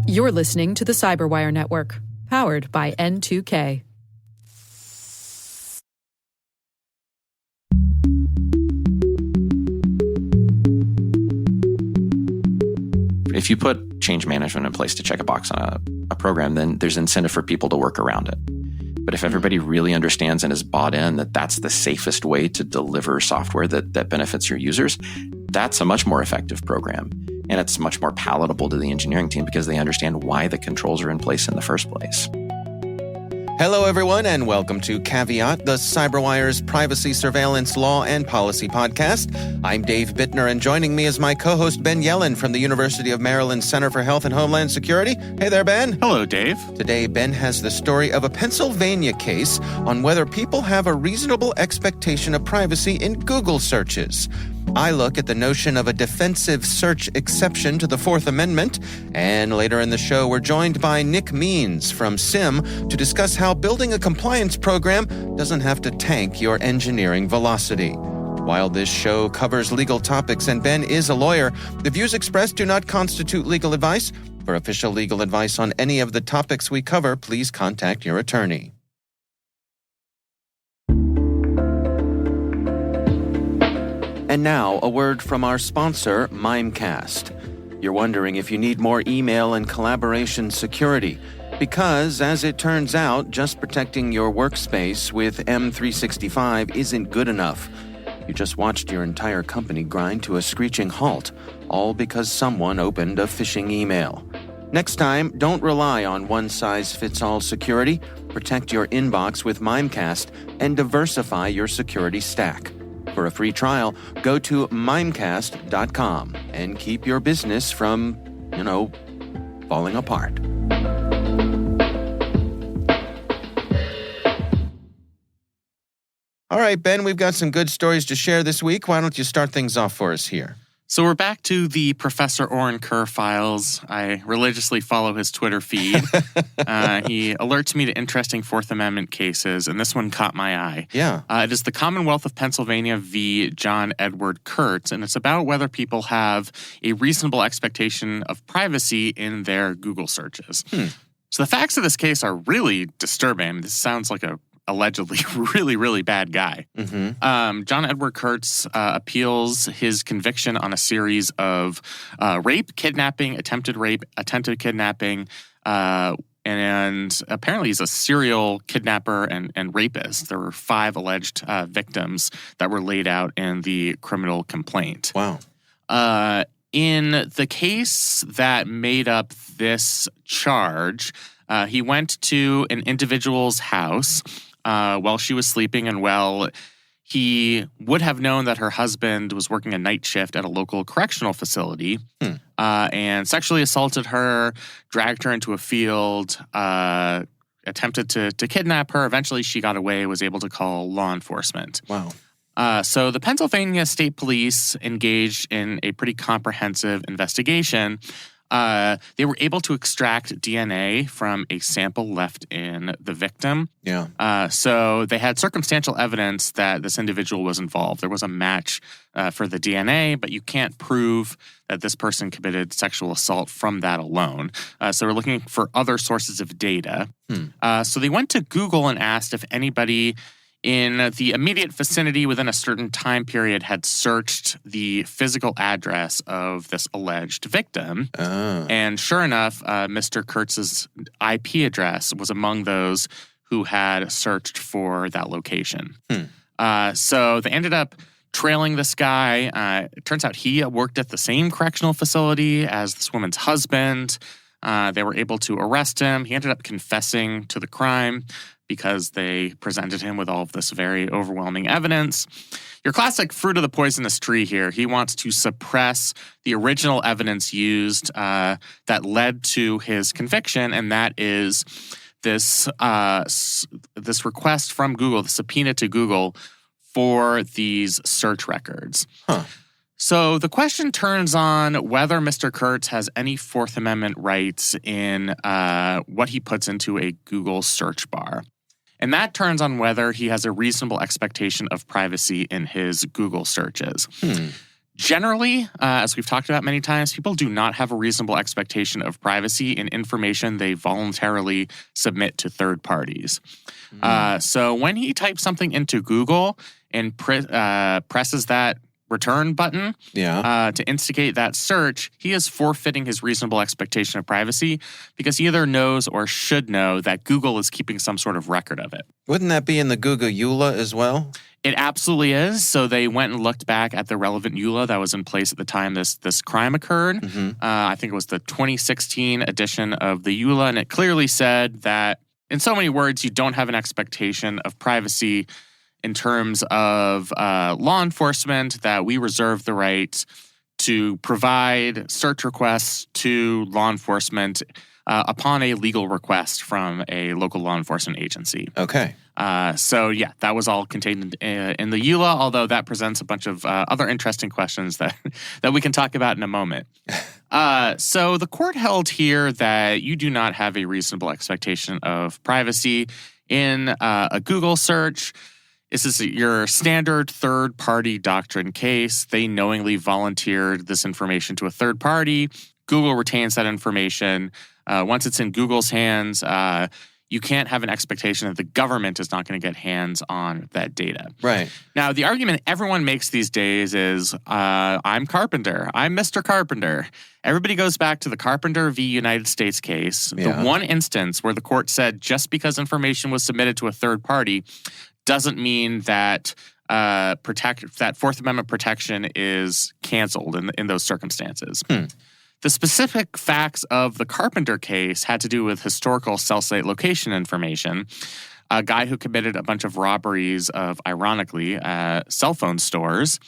You're listening to the Cyberwire Network, powered by N2K. If you put change management in place to check a box on a program, then there's incentive for people to work around it. But if everybody really understands and is bought in that that's the safest way to deliver software that benefits your users, that's a much more effective program. And it's much more palatable to the engineering team because they understand why the controls are in place in the first place. Hello, everyone, and welcome to Caveat, the CyberWire's privacy, surveillance, law, and policy podcast. I'm Dave Bittner, and joining me is my co-host Ben Yellen from the University of Maryland Center for Health and Homeland Security. Hey there, Ben. Hello, Dave. Today, Ben has the story of a Pennsylvania case on whether people have a reasonable expectation of privacy in Google searches. I look at the notion of a defensive search exception to the Fourth Amendment, and later in the show, we're joined by Nick Means from SIM to discuss how building a compliance program doesn't have to tank your engineering velocity. While this show covers legal topics and Ben is a lawyer, the views expressed do not constitute legal advice. For official legal advice on any of the topics we cover, please contact your attorney. And now, a word from our sponsor, Mimecast. You're wondering if you need more email and collaboration security. Because, as it turns out, just protecting your workspace with M365 isn't good enough. You just watched your entire company grind to a screeching halt, all because someone opened a phishing email. Next time, don't rely on one-size-fits-all security. Protect your inbox with Mimecast and diversify your security stack. For a free trial, go to mimecast.com and keep your business from, falling apart. All right, Ben, we've got some good stories to share this week. Why don't you start things off for us here? So we're back to the Professor Oren Kerr files. I religiously follow his Twitter feed. He alerts me to interesting Fourth Amendment cases, and this one caught my eye. Yeah. It is the Commonwealth of Pennsylvania v. John Edward Kurtz, and it's about whether people have a reasonable expectation of privacy in their Google searches. So the facts of this case are really disturbing. This sounds like a allegedly really, really bad guy. John Edward Kurtz appeals his conviction on a series of rape, kidnapping, attempted kidnapping, and apparently he's a serial kidnapper and rapist. There were 5 alleged victims that were laid out in the criminal complaint. Wow. In the case that made up this charge, he went to an individual's house while she was sleeping, and he would have known that her husband was working a night shift at a local correctional facility and sexually assaulted her, dragged her into a field, attempted to kidnap her. Eventually, she got away, was able to call law enforcement. Wow. So the Pennsylvania State Police engaged in a pretty comprehensive investigation. They were able to extract DNA from a sample left in the victim. Yeah. So they had circumstantial evidence that this individual was involved. There was a match for the DNA, but you can't prove that this person committed sexual assault from that alone. So we're looking for other sources of data. So they went to Google and asked if anybody in the immediate vicinity within a certain time period had searched the physical address of this alleged victim. And sure enough, Mr. Kurtz's IP address was among those who had searched for that location. So they ended up trailing this guy. It turns out he worked at the same correctional facility as this woman's husband. They were able to arrest him. He ended up confessing to the crime because they presented him with all of this very overwhelming evidence. Your classic fruit of the poisonous tree here. He wants to suppress the original evidence used that led to his conviction, and that is this request from Google, the subpoena to Google for these search records. So the question turns on whether Mr. Kurtz has any Fourth Amendment rights in what he puts into a Google search bar. And that turns on whether he has a reasonable expectation of privacy in his Google searches. Generally, as we've talked about many times, people do not have a reasonable expectation of privacy in information they voluntarily submit to third parties. So when he types something into Google and presses that return button to instigate that search, he is forfeiting his reasonable expectation of privacy because he either knows or should know that Google is keeping some sort of record of it. Wouldn't that be in the Google EULA as well? It absolutely is. So they went and looked back at the relevant EULA that was in place at the time this crime occurred. I think it was the 2016 edition of the EULA, and it clearly said that, in so many words, you don't have an expectation of privacy in terms of law enforcement, that we reserve the right to provide search requests to law enforcement upon a legal request from a local law enforcement agency. Okay. So, that was all contained in the EULA, although that presents a bunch of other interesting questions that we can talk about in a moment. So the court held here that you do not have a reasonable expectation of privacy in a Google search. This is your standard third-party doctrine case. They knowingly volunteered this information to a third party. Google retains that information. Once it's in Google's hands, you can't have an expectation that the government is not going to get hands on that data. Right. Now, the argument everyone makes these days is, I'm Carpenter. I'm Mr. Carpenter. Everybody goes back to the Carpenter v. United States case, the one instance where the court said just because information was submitted to a third party doesn't mean that that Fourth Amendment protection is canceled in those circumstances. The specific facts of the Carpenter case had to do with historical cell site location information. A guy who committed a bunch of robberies of, ironically, cell phone stores.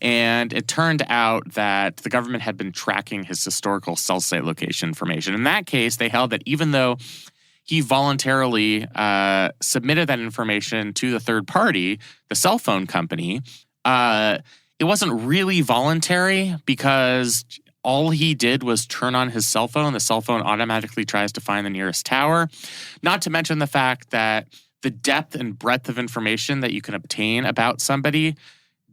And it turned out that the government had been tracking his historical cell site location information. In that case, they held that even though he voluntarily submitted that information to the third party, the cell phone company, it wasn't really voluntary because all he did was turn on his cell phone. The cell phone automatically tries to find the nearest tower. Not to mention the fact that the depth and breadth of information that you can obtain about somebody,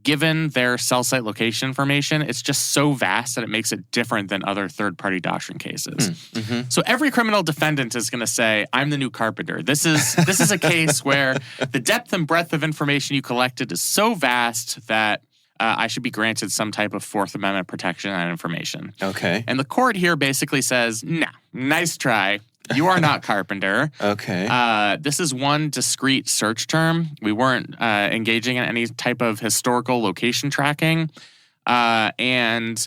given their cell site location information, it's just so vast that it makes it different than other third-party doctrine cases. So every criminal defendant is going to say, I'm the new Carpenter. This is a case where the depth and breadth of information you collected is so vast that I should be granted some type of Fourth Amendment protection on information. Okay. And the court here basically says, nah, nice try. You are not Carpenter. Okay. This is one discrete search term. We weren't engaging in any type of historical location tracking. And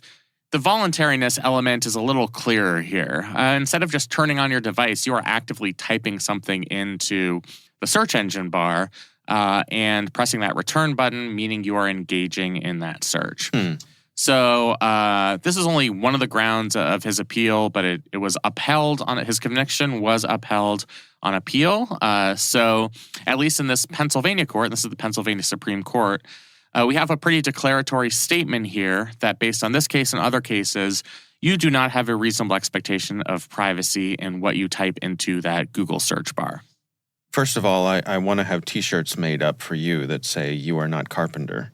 the voluntariness element is a little clearer here. Instead of just turning on your device, you are actively typing something into the search engine bar and pressing that return button, meaning you are engaging in that search. So this is only one of the grounds of his appeal, but it was upheld on his conviction was upheld on appeal. So at least in this Pennsylvania court, this is the Pennsylvania Supreme Court, we have a pretty declaratory statement here that based on this case and other cases, you do not have a reasonable expectation of privacy in what you type into that Google search bar. First of all, I want to have T-shirts made up for you that say "You are not Carpenter."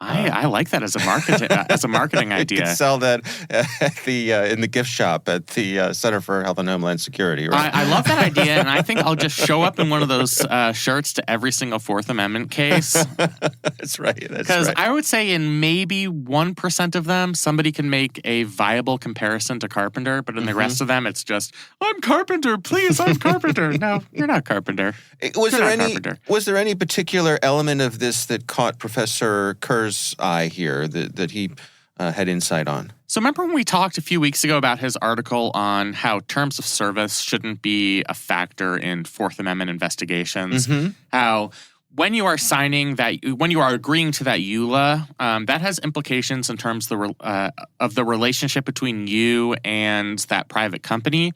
I like that as a marketing idea. You can sell that at in the gift shop at the Center for Health and Homeland Security. Right? I love that idea, and I think I'll just show up in one of those shirts to every single Fourth Amendment case. That's right. Because I would say in maybe 1% of them, somebody can make a viable comparison to Carpenter, but in the rest of them, it's just, I'm Carpenter, please, I'm Carpenter. No, you're not Carpenter. Was there any particular element of this that caught Professor Kerr's eye here that he had insight on? So remember when we talked a few weeks ago about his article on how terms of service shouldn't be a factor in Fourth Amendment investigations? How when you are agreeing to that EULA, that has implications in terms of the relationship between you and that private company.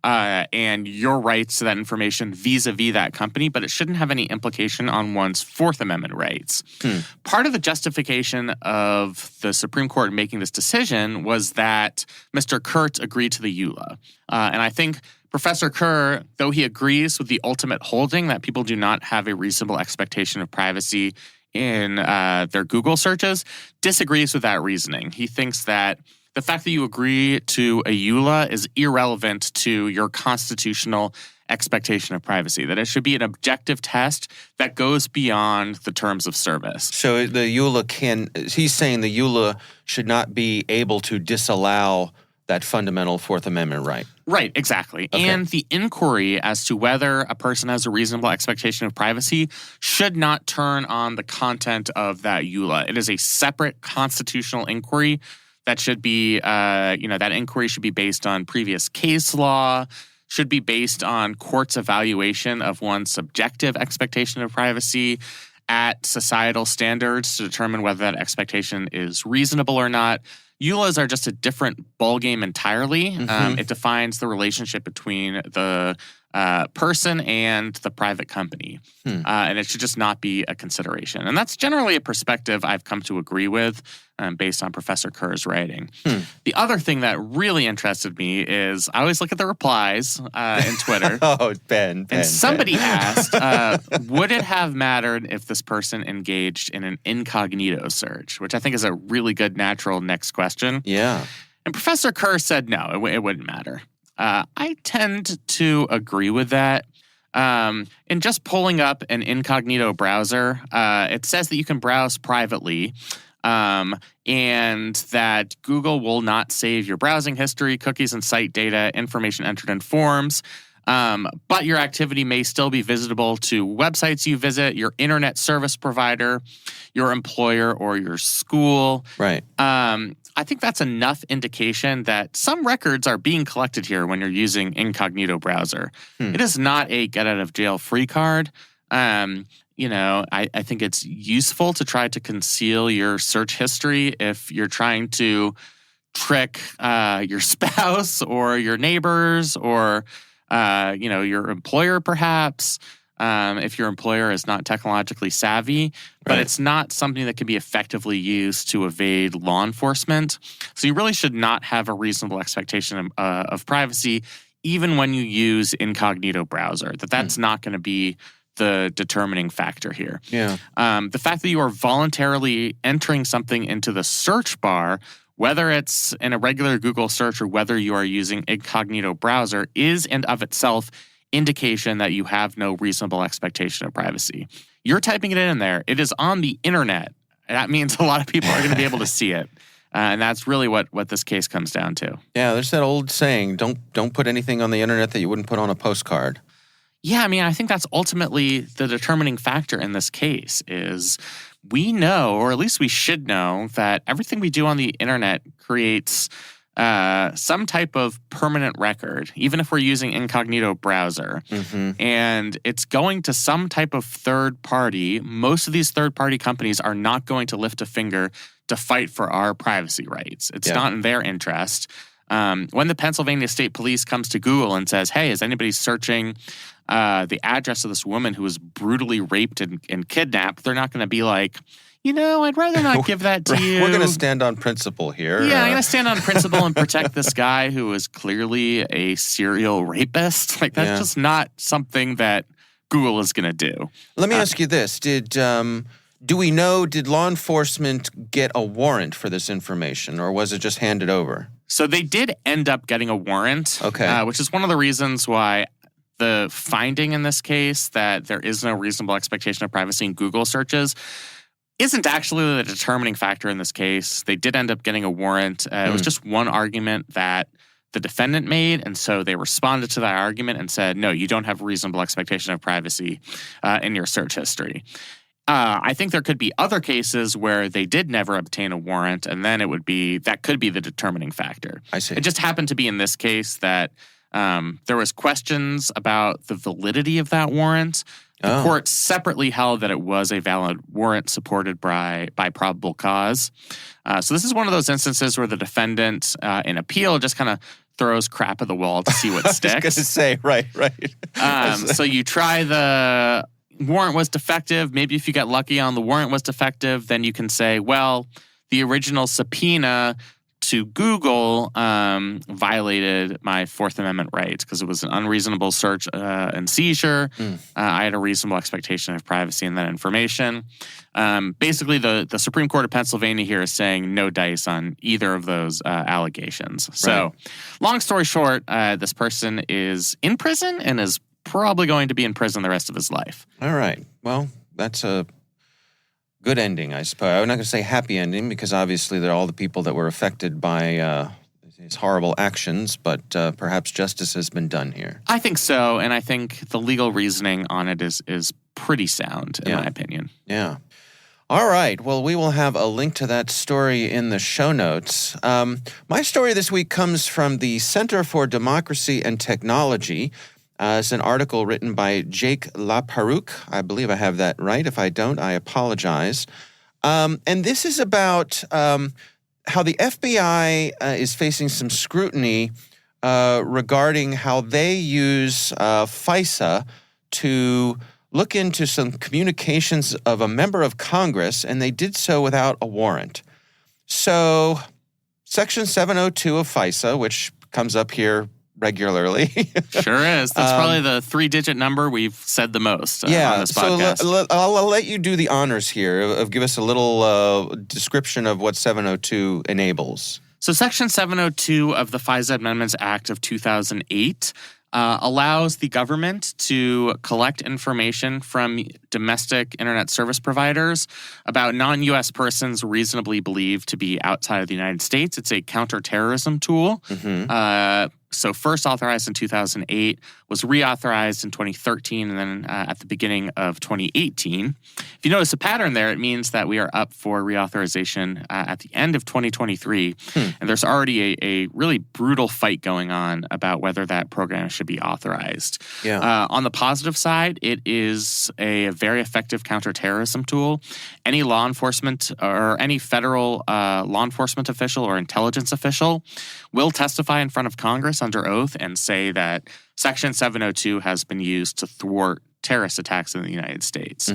And your rights to that information vis-a-vis that company, but it shouldn't have any implication on one's Fourth Amendment rights. Part of the justification of the Supreme Court making this decision was that Mr. Kurtz agreed to the EULA. And I think Professor Kerr, though he agrees with the ultimate holding that people do not have a reasonable expectation of privacy in their Google searches, disagrees with that reasoning. He thinks that the fact that you agree to a EULA is irrelevant to your constitutional expectation of privacy, that it should be an objective test that goes beyond the terms of service. So the EULA he's saying the EULA should not be able to disallow that fundamental Fourth Amendment right. Right, exactly. Okay. And the inquiry as to whether a person has a reasonable expectation of privacy should not turn on the content of that EULA. It is a separate constitutional inquiry that should be, that inquiry should be based on previous case law, should be based on courts' evaluation of one's subjective expectation of privacy at societal standards to determine whether that expectation is reasonable or not. EULAs are just a different ballgame entirely. Mm-hmm. It defines the relationship between the person and the private company. And it should just not be a consideration. And that's generally a perspective I've come to agree with based on Professor Kerr's writing. The other thing that really interested me is I always look at the replies in Twitter. Ben. And somebody asked, would it have mattered if this person engaged in an incognito search? Which I think is a really good natural next question. Yeah. And Professor Kerr said no, it wouldn't matter. I tend to agree with that. In just pulling up an incognito browser, it says that you can browse privately, and that Google will not save your browsing history, cookies and site data, information entered in forms. But your activity may still be visitable to websites you visit, your internet service provider, your employer, or your school. Right. I think that's enough indication that some records are being collected here when you're using incognito browser. It is not a get out of jail free card. I think it's useful to try to conceal your search history if you're trying to trick your spouse or your neighbors or your employer perhaps. If your employer is not technologically savvy, but it's not something that can be effectively used to evade law enforcement. So you really should not have a reasonable expectation of privacy, even when you use incognito browser. That's not going to be the determining factor here. Yeah. The fact that you are voluntarily entering something into the search bar, whether it's in a regular Google search or whether you are using incognito browser, is and of itself indication that you have no reasonable expectation of privacy. You're typing it in there. It is on the internet. That means a lot of people are going to be able to see it. And that's really what this case comes down to. Yeah, there's that old saying, don't put anything on the internet that you wouldn't put on a postcard. Yeah, I think that's ultimately the determining factor in this case is we know, or at least we should know, that everything we do on the internet creates some type of permanent record, even if we're using incognito browser. And it's going to some type of third party. Most of these third party companies are not going to lift a finger to fight for our privacy rights. It's not in their interest. When the Pennsylvania State Police comes to Google and says, hey, is anybody searching the address of this woman who was brutally raped and kidnapped, they're not going to be like, I'd rather not give that to you. We're going to stand on principle here. Yeah, I'm going to stand on principle and protect this guy who is clearly a serial rapist. That's just not something that Google is going to do. Let me ask you this. Did law enforcement get a warrant for this information, or was it just handed over? So they did end up getting a warrant, which is one of the reasons why the finding in this case that there is no reasonable expectation of privacy in Google searches isn't actually the determining factor in this case. They did end up getting a warrant. It was just one argument that the defendant made, and so they responded to that argument and said, no, you don't have a reasonable expectation of privacy in your search history. I think there could be other cases where they did never obtain a warrant, and then that could be the determining factor. I see. It just happened to be in this case that there was questions about the validity of that warrant. The court separately held that it was a valid warrant supported by probable cause. So this is one of those instances where the defendant in appeal just kind of throws crap at the wall to see what sticks. I was going to say, right. So you try the warrant was defective. Maybe if you get lucky on the warrant was defective, then you can say, well, the original subpoena to Google violated my Fourth Amendment rights because it was an unreasonable search and seizure. I had a reasonable expectation of privacy in that information. Basically, the Supreme Court of Pennsylvania here is saying no dice on either of those allegations. So, long story short, this person is in prison and is probably going to be in prison the rest of his life. All right. Well, that's a good ending, I suppose. I'm not going to say happy ending because obviously they're all the people that were affected by his horrible actions, but perhaps justice has been done here. I think so, and I think the legal reasoning on it is pretty sound, in my opinion. Yeah. All right. Well, we will have a link to that story in the show notes. My story this week comes from the Center for Democracy and Technology. It's an article written by Jake LaPeroux. I believe I have that right. If I don't, I apologize. And this is about how the FBI is facing some scrutiny regarding how they use FISA to look into some communications of a member of Congress, and they did so without a warrant. So Section 702 of FISA, which comes up here regularly. Sure is. That's probably the 3-digit number we've said the most on this podcast. So I'll let you do the honors here of give us a little description of what 702 enables. So Section 702 of the FISA Amendments Act of 2008 allows the government to collect information from domestic internet service providers about non-U.S. persons reasonably believed to be outside of the United States. It's a counterterrorism tool. So first authorized in 2008, was reauthorized in 2013, and then at the beginning of 2018. If you notice a pattern there, it means that we are up for reauthorization at the end of 2023, and there's already a really brutal fight going on about whether that program should be authorized. On the positive side, it is a very effective counterterrorism tool. Any law enforcement or any federal law enforcement official or intelligence official will testify in front of Congress under oath and say that Section 702 has been used to thwart terrorist attacks in the United States.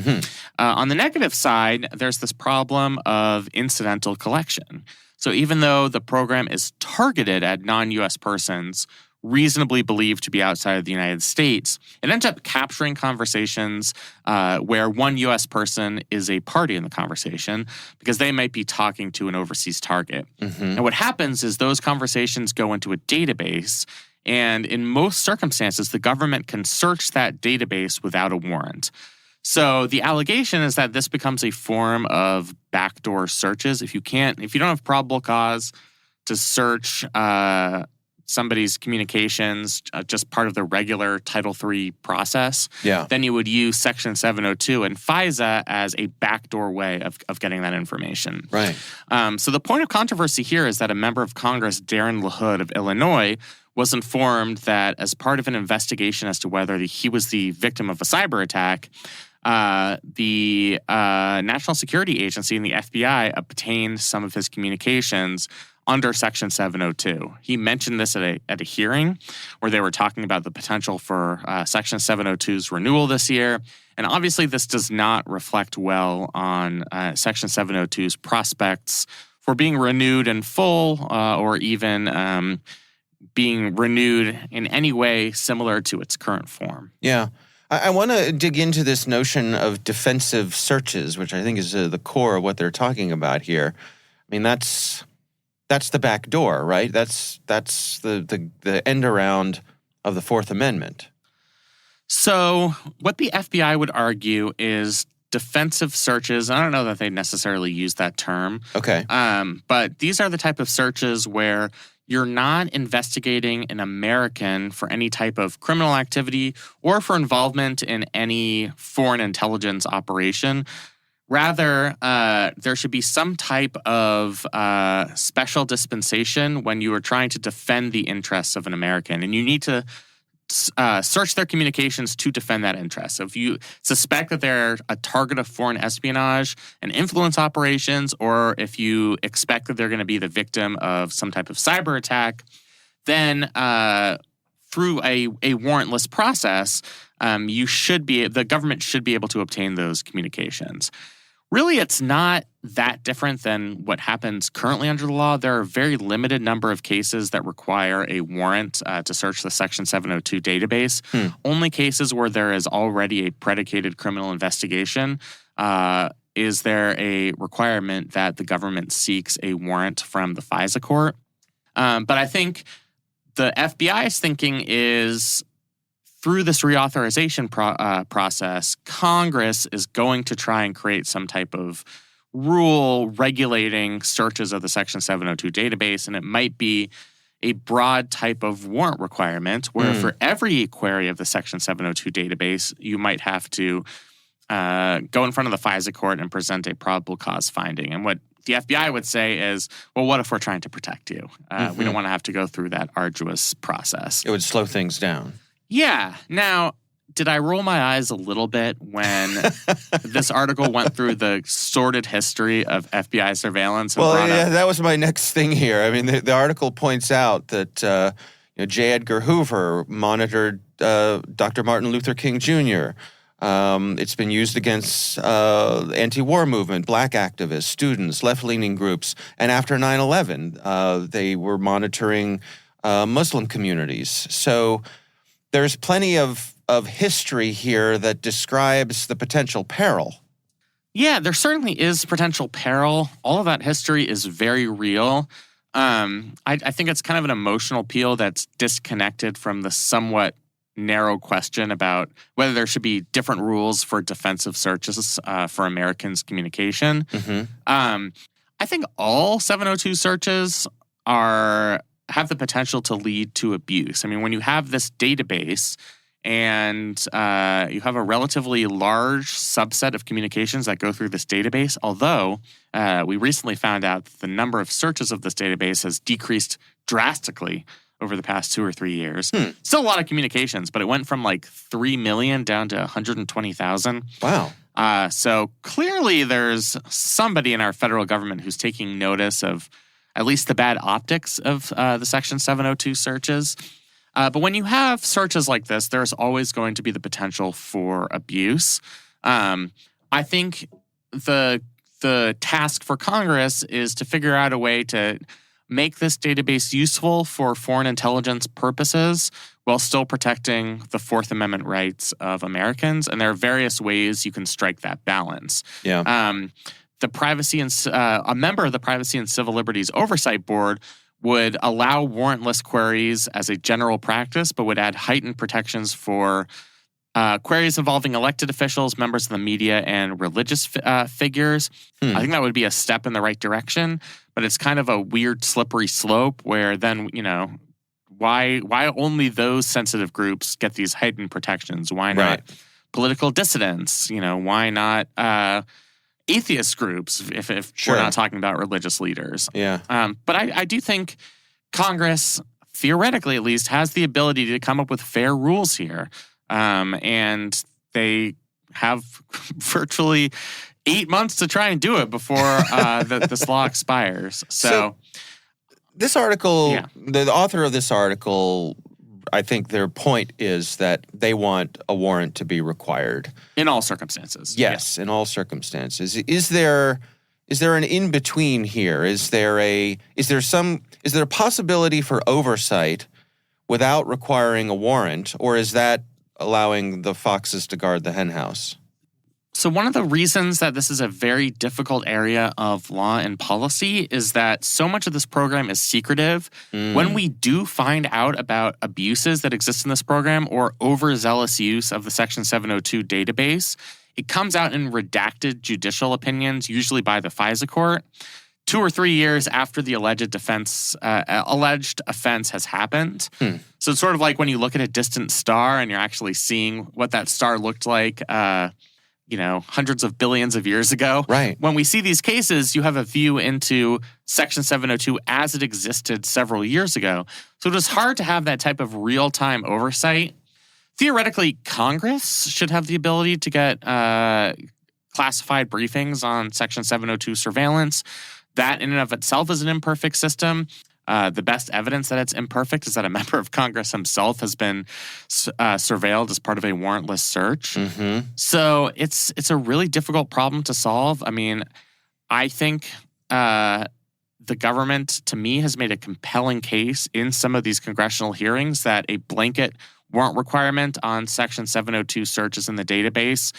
On the negative side, there's this problem of incidental collection. So even though the program is targeted at non-U.S. persons reasonably believed to be outside of the United States, it ends up capturing conversations where one U.S. person is a party in the conversation because they might be talking to an overseas target. And what happens is those conversations go into a database, and in most circumstances, the government can search that database without a warrant. So the allegation is that this becomes a form of backdoor searches. If you don't have probable cause to search somebody's communications, just part of the regular Title III process, then you would use Section 702 and FISA as a backdoor way of getting that information. So the point of controversy here is that a member of Congress, Darren LaHood of Illinois, was informed that as part of an investigation as to whether he was the victim of a cyber attack, the National Security Agency and the FBI obtained some of his communications under Section 702. He mentioned this at a hearing where they were talking about the potential for Section 702's renewal this year. And obviously this does not reflect well on Section 702's prospects for being renewed in full or even being renewed in any way similar to its current form. I want to dig into this notion of defensive searches, which I think is the core of what they're talking about here. I mean, that's the back door, right? That's the end around of the Fourth Amendment. So what the FBI would argue is defensive searches. I don't know that they necessarily use that term. But these are the type of searches where you're not investigating an American for any type of criminal activity or for involvement in any foreign intelligence operation. Rather, there should be some type of special dispensation when you are trying to defend the interests of an American, and you need to search their communications to defend that interest. So if you suspect that they're a target of foreign espionage and influence operations, or if you expect that they're going to be the victim of some type of cyber attack, then through a warrantless process, the government should be able to obtain those communications. Really, it's not that different than what happens currently under the law. There are a very limited number of cases that require a warrant to search the Section 702 database. Only cases where there is already a predicated criminal investigation is there a requirement that the government seeks a warrant from the FISA court. But I think the FBI's thinking is through this reauthorization process, Congress is going to try and create some type of rule regulating searches of the Section 702 database, and it might be a broad type of warrant requirement where for every query of the Section 702 database, you might have to go in front of the FISA court and present a probable cause finding. And what the FBI would say is, well, what if we're trying to protect you? We don't want to have to go through that arduous process. It would slow things down. Yeah. Now, did I roll my eyes a little bit when this article went through the sordid history of FBI surveillance? And that was my next thing here. I mean, the article points out that J. Edgar Hoover monitored Dr. Martin Luther King Jr. It's been used against anti-war movement, black activists, students, left-leaning groups, and after 9/11, they were monitoring Muslim communities. So there's plenty of history here that describes the potential peril. Yeah, there certainly is potential peril. All of that history is very real. I think it's kind of an emotional appeal that's disconnected from the somewhat narrow question about whether there should be different rules for defensive searches for Americans' communication. I think all 702 searches have the potential to lead to abuse. I mean, when you have this database and you have a relatively large subset of communications that go through this database, although we recently found out that the number of searches of this database has decreased drastically over the past 2 or 3 years. Still a lot of communications, but it went from like 3 million down to 120,000. Wow. So clearly there's somebody in our federal government who's taking notice of at least the bad optics of the Section 702 searches. But when you have searches like this, there's always going to be the potential for abuse. I think the task for Congress is to figure out a way to make this database useful for foreign intelligence purposes while still protecting the Fourth Amendment rights of Americans. And there are various ways you can strike that balance. Yeah. The privacy and a member of the Privacy and Civil Liberties Oversight Board would allow warrantless queries as a general practice, but would add heightened protections for queries involving elected officials, members of the media, and religious figures. I think that would be a step in the right direction, but it's kind of a weird slippery slope where then, why only those sensitive groups get these heightened protections? Why not political dissidents? Why not atheist groups if we're not talking about religious leaders? Yeah. But I do think Congress, theoretically at least, has the ability to come up with fair rules here. And they have virtually 8 months to try and do it before this law expires. So this article, the author of this article, I think their point is that they want a warrant to be required. In all circumstances. Yes, in all circumstances. Is there an in-between here? Is there a possibility for oversight without requiring a warrant, or is that allowing the foxes to guard the henhouse? So one of the reasons that this is a very difficult area of law and policy is that so much of this program is secretive. When we do find out about abuses that exist in this program or overzealous use of the Section 702 database, it comes out in redacted judicial opinions, usually by the FISA court, 2 or 3 years after the alleged offense has happened. So it's sort of like when you look at a distant star and you're actually seeing what that star looked like, hundreds of billions of years ago. Right. When we see these cases, you have a view into Section 702 as it existed several years ago. So it is hard to have that type of real-time oversight. Theoretically, Congress should have the ability to get classified briefings on Section 702 surveillance. That in and of itself is an imperfect system. The best evidence that it's imperfect is that a member of Congress himself has been surveilled as part of a warrantless search. So it's a really difficult problem to solve. I mean, I think the government, to me, has made a compelling case in some of these congressional hearings that a blanket warrant requirement on Section 702 searches in the database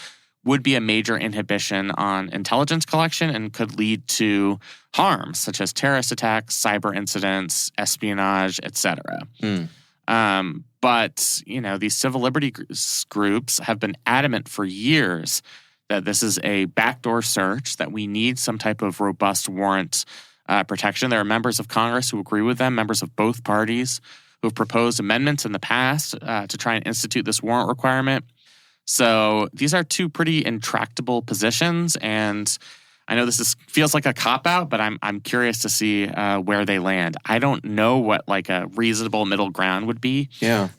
would be a major inhibition on intelligence collection and could lead to harms such as terrorist attacks, cyber incidents, espionage, etc. But, these civil liberties groups have been adamant for years that this is a backdoor search, that we need some type of robust warrant protection. There are members of Congress who agree with them, members of both parties who have proposed amendments in the past to try and institute this warrant requirement. So these are two pretty intractable positions, and I know this feels like a cop-out, but I'm curious to see where they land. I don't know what a reasonable middle ground would be. Yeah.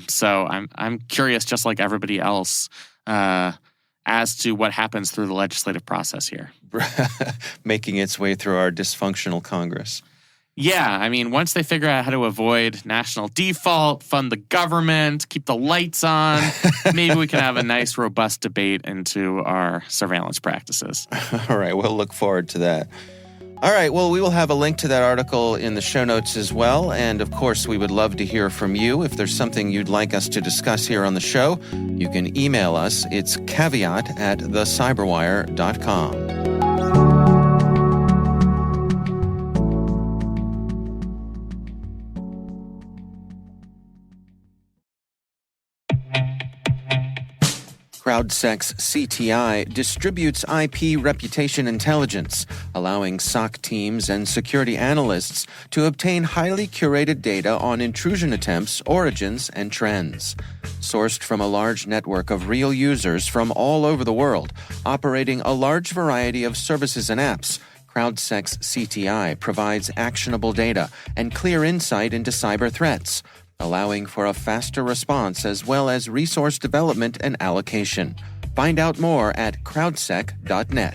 So I'm curious, just like everybody else, as to what happens through the legislative process here. Making its way through our dysfunctional Congress. Yeah, once they figure out how to avoid national default, fund the government, keep the lights on, maybe we can have a nice, robust debate into our surveillance practices. All right, we'll look forward to that. All right, well, we will have a link to that article in the show notes as well. And of course, we would love to hear from you. If there's something you'd like us to discuss here on the show, you can email us. It's caveat@thecyberwire.com. CrowdSec's CTI distributes IP reputation intelligence, allowing SOC teams and security analysts to obtain highly curated data on intrusion attempts, origins, and trends. Sourced from a large network of real users from all over the world, operating a large variety of services and apps, CrowdSec's CTI provides actionable data and clear insight into cyber threats, allowing for a faster response as well as resource development and allocation. Find out more at crowdsec.net.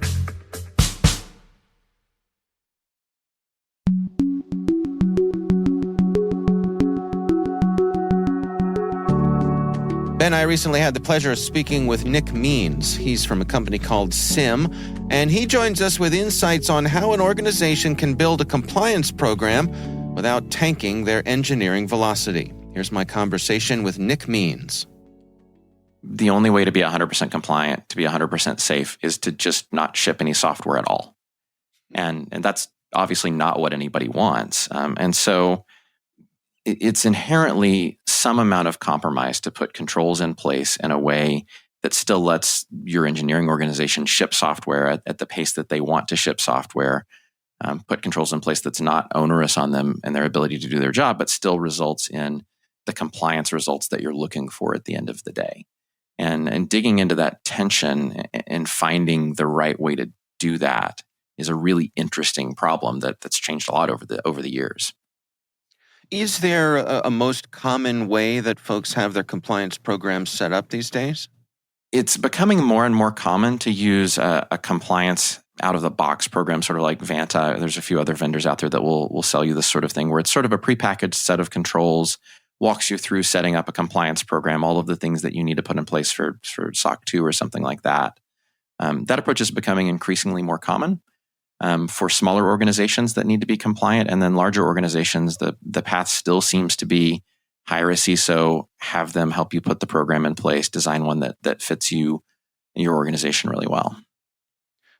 Ben, I recently had the pleasure of speaking with Nick Means. He's from a company called SIM, and he joins us with insights on how an organization can build a compliance program without tanking their engineering velocity. Here's my conversation with Nick Means. The only way to be 100% compliant, to be 100% safe, is to just not ship any software at all. And that's obviously not what anybody wants. And so it's inherently some amount of compromise to put controls in place in a way that still lets your engineering organization ship software at the pace that they want to ship software. Put controls in place that's not onerous on them and their ability to do their job, but still results in the compliance results that you're looking for at the end of the day. And digging into that tension and finding the right way to do that is a really interesting problem that's changed a lot over the years. Is there a most common way that folks have their compliance programs set up these days? It's becoming more and more common to use a compliance out-of-the-box program, sort of like Vanta. There's a few other vendors out there that will sell you this sort of thing, where it's sort of a prepackaged set of controls, walks you through setting up a compliance program, all of the things that you need to put in place for SOC 2 or something like that. That approach is becoming increasingly more common for smaller organizations that need to be compliant, and then larger organizations, the path still seems to be hire a CISO, have them help you put the program in place, design one that fits you and your organization really well.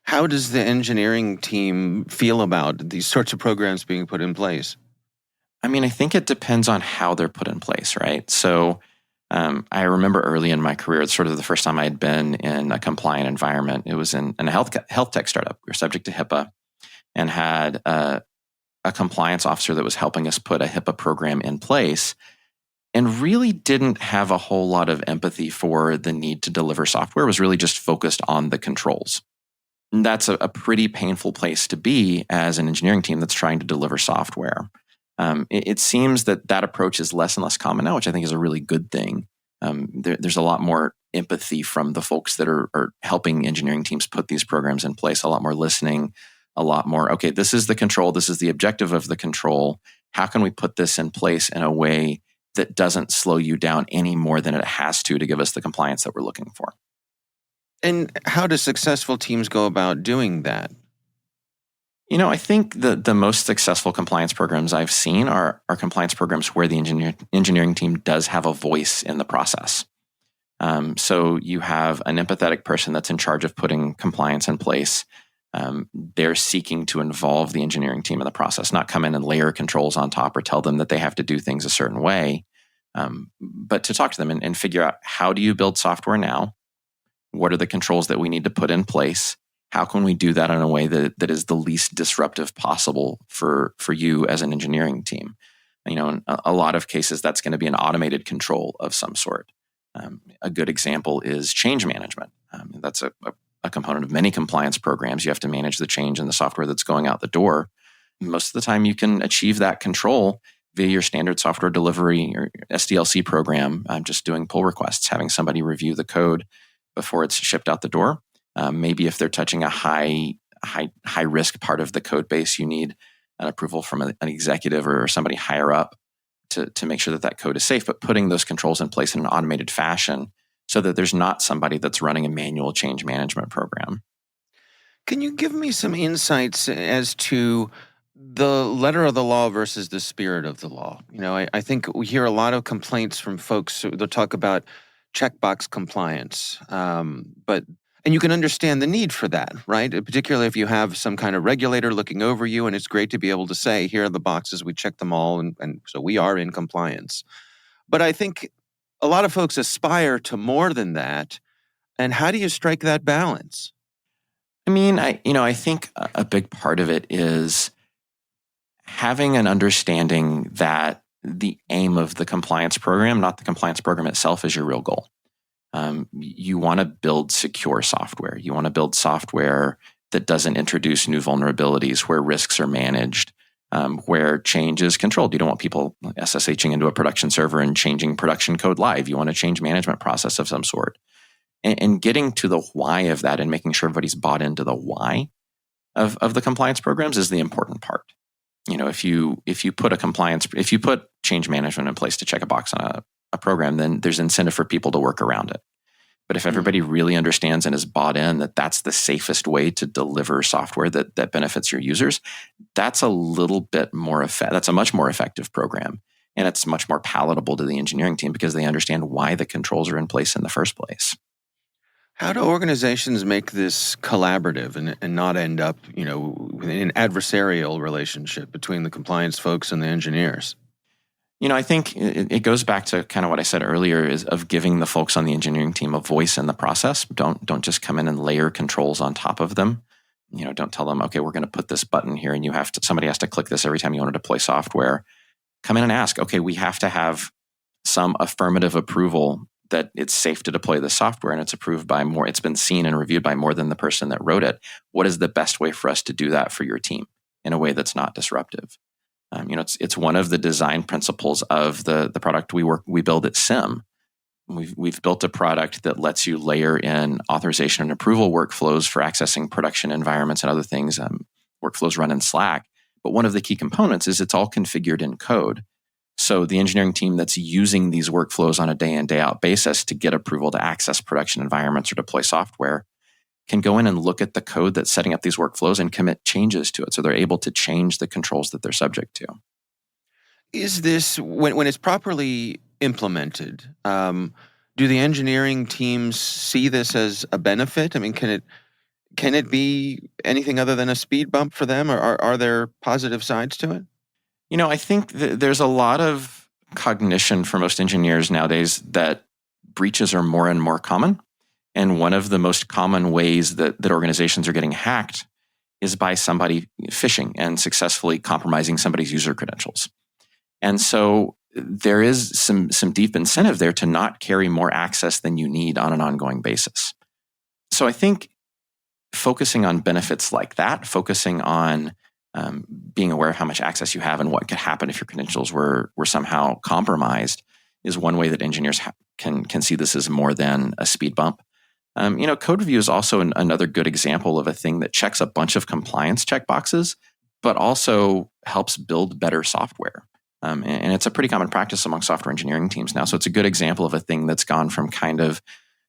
How does the engineering team feel about these sorts of programs being put in place? I think it depends on how they're put in place, right? So I remember early in my career, it's sort of the first time I had been in a compliant environment. It was in a health tech startup. We were subject to HIPAA and had a compliance officer that was helping us put a HIPAA program in place and really didn't have a whole lot of empathy for the need to deliver software. It was really just focused on the controls. And that's a pretty painful place to be as an engineering team that's trying to deliver software. It seems that approach is less and less common now, which I think is a really good thing. There's a lot more empathy from the folks that are helping engineering teams put these programs in place, a lot more listening, a lot more, okay, this is the control, this is the objective of the control. How can we put this in place in a way that doesn't slow you down any more than it has to give us the compliance that we're looking for? And how do successful teams go about doing that? I think the most successful compliance programs I've seen are compliance programs where the engineering team does have a voice in the process. So you have an empathetic person that's in charge of putting compliance in place. They're seeking to involve the engineering team in the process, not come in and layer controls on top or tell them that they have to do things a certain way, but to talk to them and figure out, how do you build software now? What are the controls that we need to put in place? How can we do that in a way that is the least disruptive possible for you as an engineering team? In a lot of cases, that's going to be an automated control of some sort. A good example is change management. That's a component of many compliance programs. You have to manage the change in the software that's going out the door. Most of the time, you can achieve that control via your standard software delivery or SDLC program, just doing pull requests, having somebody review the code before it's shipped out the door. Maybe if they're touching a high risk part of the code base, you need an approval from an executive or somebody higher up to make sure that code is safe, but putting those controls in place in an automated fashion so that there's not somebody that's running a manual change management program. Can you give me some insights as to the letter of the law versus the spirit of the law? I think we hear a lot of complaints from folks that talk about checkbox compliance, and you can understand the need for that, right? Particularly if you have some kind of regulator looking over you, and it's great to be able to say, here are the boxes, we check them all, and so we are in compliance. But I think a lot of folks aspire to more than that, and how do you strike that balance? I think a big part of it is having an understanding that the aim of the compliance program, not the compliance program itself, is your real goal. You want to build secure software. You want to build software that doesn't introduce new vulnerabilities, where risks are managed, where change is controlled. You don't want people SSHing into a production server and changing production code live. You want a change management process of some sort. And getting to the why of that and making sure everybody's bought into the why of the compliance programs is the important part. If you put change management in place to check a box on a program, then there's incentive for people to work around it. But if everybody really understands and is bought in that that's the safest way to deliver software that benefits your users, that's a little bit more that's a much more effective program. And it's much more palatable to the engineering team because they understand why the controls are in place in the first place. How do organizations make this collaborative and not end up, in an adversarial relationship between the compliance folks and the engineers? I think it goes back to kind of what I said earlier, is of giving the folks on the engineering team a voice in the process. Don't just come in and layer controls on top of them. Don't tell them, okay, we're going to put this button here and somebody has to click this every time you want to deploy software. Come in and ask, okay, we have to have some affirmative approval that it's safe to deploy the software and it's approved by more, it's been seen and reviewed by more than the person that wrote it. What is the best way for us to do that for your team in a way that's not disruptive? It's one of the design principles of the product we build at SIM. We've built a product that lets you layer in authorization and approval workflows for accessing production environments and other things. Workflows run in Slack. But one of the key components is it's all configured in code. So the engineering team that's using these workflows on a day in, day out basis to get approval to access production environments or deploy software can go in and look at the code that's setting up these workflows and commit changes to it. So they're able to change the controls that they're subject to. Is this, when it's properly implemented, do the engineering teams see this as a benefit? Can it be anything other than a speed bump for them, or are there positive sides to it? I think there's a lot of cognition for most engineers nowadays that breaches are more and more common. And one of the most common ways that organizations are getting hacked is by somebody phishing and successfully compromising somebody's user credentials. And so there is some deep incentive there to not carry more access than you need on an ongoing basis. So I think focusing on benefits like that, focusing on being aware of how much access you have and what could happen if your credentials were somehow compromised is one way that engineers can see this as more than a speed bump. Code review is also another good example of a thing that checks a bunch of compliance checkboxes, but also helps build better software. And it's a pretty common practice among software engineering teams now. So it's a good example of a thing that's gone from kind of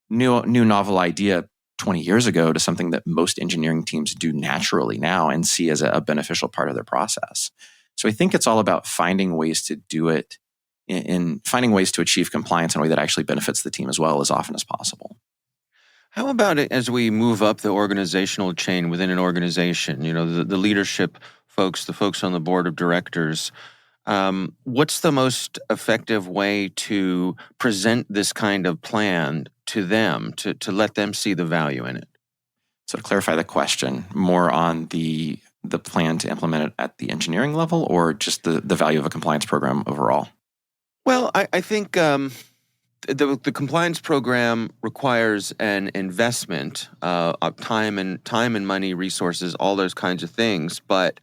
new novel idea 20 years ago to something that most engineering teams do naturally now and see as a beneficial part of their process. So I think it's all about finding ways to do it in finding ways to achieve compliance in a way that actually benefits the team as well as often as possible. How about it as we move up the organizational chain within an organization? The leadership folks, the folks on the board of directors. What's the most effective way to present this kind of plan to them, to let them see the value in it? So to clarify the question, more on the plan to implement it at the engineering level or just the value of a compliance program overall? Well, I think the compliance program requires an investment of time and money, resources, all those kinds of things. But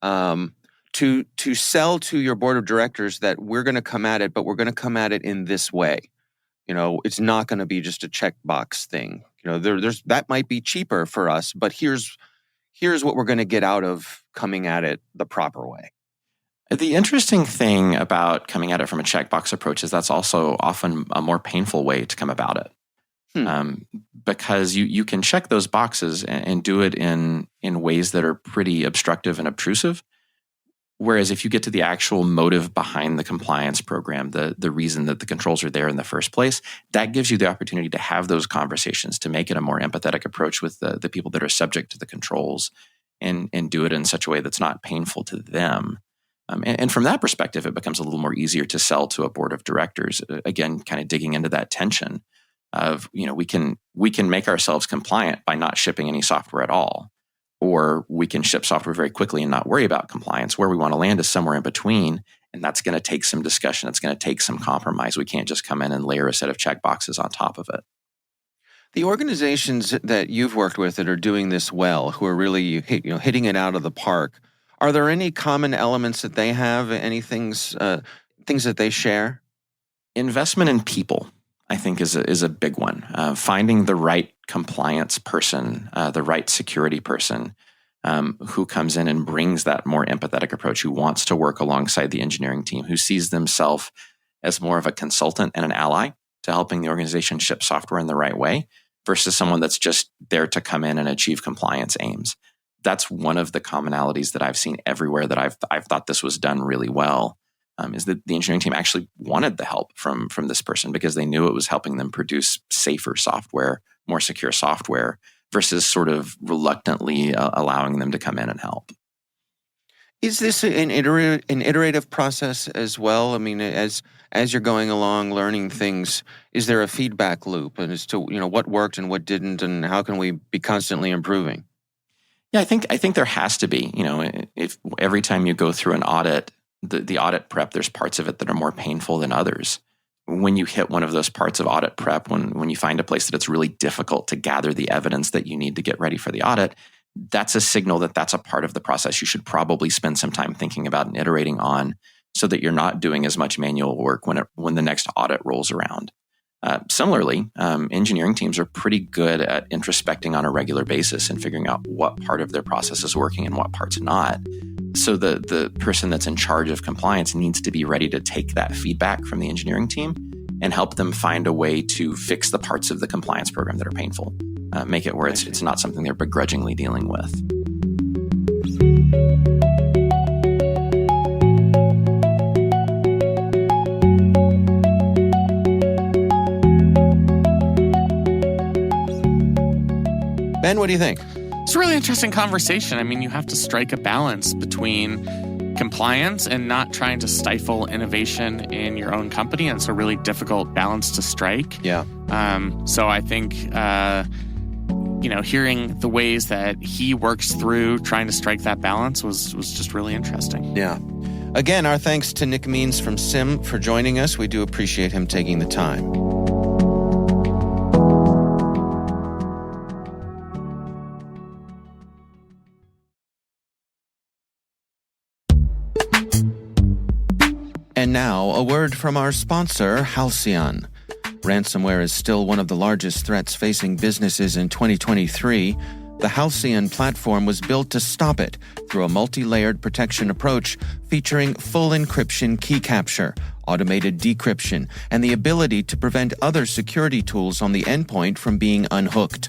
to sell to your board of directors that we're going to come at it, but we're going to come at it in this way. It's not going to be just a checkbox thing. There's that might be cheaper for us, but here's what we're going to get out of coming at it the proper way. The interesting thing about coming at it from a checkbox approach is that's also often a more painful way to come about it. Because you can check those boxes and do it in ways that are pretty obstructive and obtrusive. Whereas if you get to the actual motive behind the compliance program, the reason that the controls are there in the first place, that gives you the opportunity to have those conversations, to make it a more empathetic approach with the people that are subject to the controls and do it in such a way that's not painful to them. And from that perspective, it becomes a little more easier to sell to a board of directors. Again, kind of digging into that tension of, we can make ourselves compliant by not shipping any software at all. Or we can ship software very quickly and not worry about compliance. Where we want to land is somewhere in between, and that's going to take some discussion. It's going to take some compromise. We can't just come in and layer a set of checkboxes on top of it. The organizations that you've worked with that are doing this well, who are really hitting it out of the park, are there any common elements that they have? Any things that they share? Investment in people, I think, is a big one. Finding the right compliance person, the right security person who comes in and brings that more empathetic approach, who wants to work alongside the engineering team, who sees themselves as more of a consultant and an ally to helping the organization ship software in the right way versus someone that's just there to come in and achieve compliance aims. That's one of the commonalities that I've seen everywhere that I've thought this was done really well. Is that the engineering team actually wanted the help from this person because they knew it was helping them produce safer software, more secure software, versus sort of reluctantly allowing them to come in and help. Is this an iterative process as well? I mean, as you're going along learning things, is there a feedback loop as to what worked and what didn't, and how can we be constantly improving? Yeah, I think there has to be. If every time you go through an audit, the audit prep, there's parts of it that are more painful than others. When you hit one of those parts of audit prep, when you find a place that it's really difficult to gather the evidence that you need to get ready for the audit, that's a signal that that's a part of the process you should probably spend some time thinking about and iterating on so that you're not doing as much manual work when the next audit rolls around. Similarly, engineering teams are pretty good at introspecting on a regular basis and figuring out what part of their process is working and what part's not. So the person that's in charge of compliance needs to be ready to take that feedback from the engineering team and help them find a way to fix the parts of the compliance program that are painful. Make it where it's not something they're begrudgingly dealing with. Ben, what do you think? It's a really interesting conversation. I mean, you have to strike a balance between compliance and not trying to stifle innovation in your own company. And it's a really difficult balance to strike. Yeah. So I think, hearing the ways that he works through trying to strike that balance was just really interesting. Yeah. Again, our thanks to Nick Means from SIM for joining us. We do appreciate him taking the time. And now, a word from our sponsor, Halcyon. Ransomware is still one of the largest threats facing businesses in 2023. The Halcyon platform was built to stop it through a multi-layered protection approach featuring full encryption key capture, automated decryption, and the ability to prevent other security tools on the endpoint from being unhooked.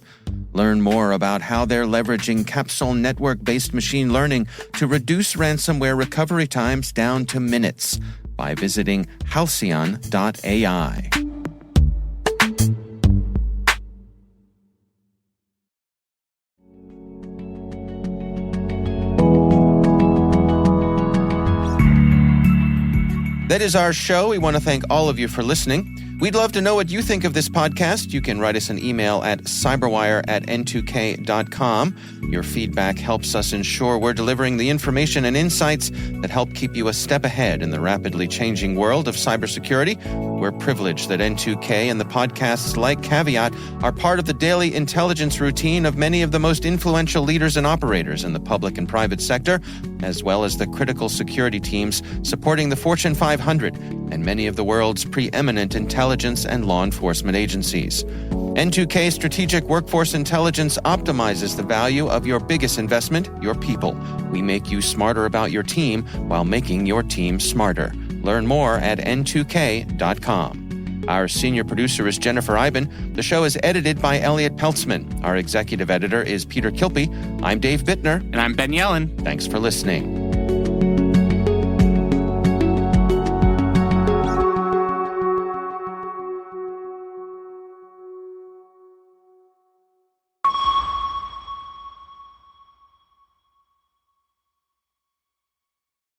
Learn more about how they're leveraging capsule network-based machine learning to reduce ransomware recovery times down to minutes by visiting halcyon.ai. That is our show. We want to thank all of you for listening. We'd love to know what you think of this podcast. You can write us an email at cyberwire@n2k.com. Your feedback helps us ensure we're delivering the information and insights that help keep you a step ahead in the rapidly changing world of cybersecurity. We're privileged that N2K and the podcasts like Caveat are part of the daily intelligence routine of many of the most influential leaders and operators in the public and private sector, as well as the critical security teams supporting the Fortune 500 and many of the world's preeminent intelligence and law enforcement agencies. N2K Strategic Workforce Intelligence optimizes the value of your biggest investment, your people. We make you smarter about your team while making your team smarter. Learn more at n2k.com. Our senior producer is Jennifer Eiben. The show is edited by Elliot Peltzman. Our executive editor is Peter Kilpie. I'm Dave Bittner. And I'm Ben Yellen. Thanks for listening.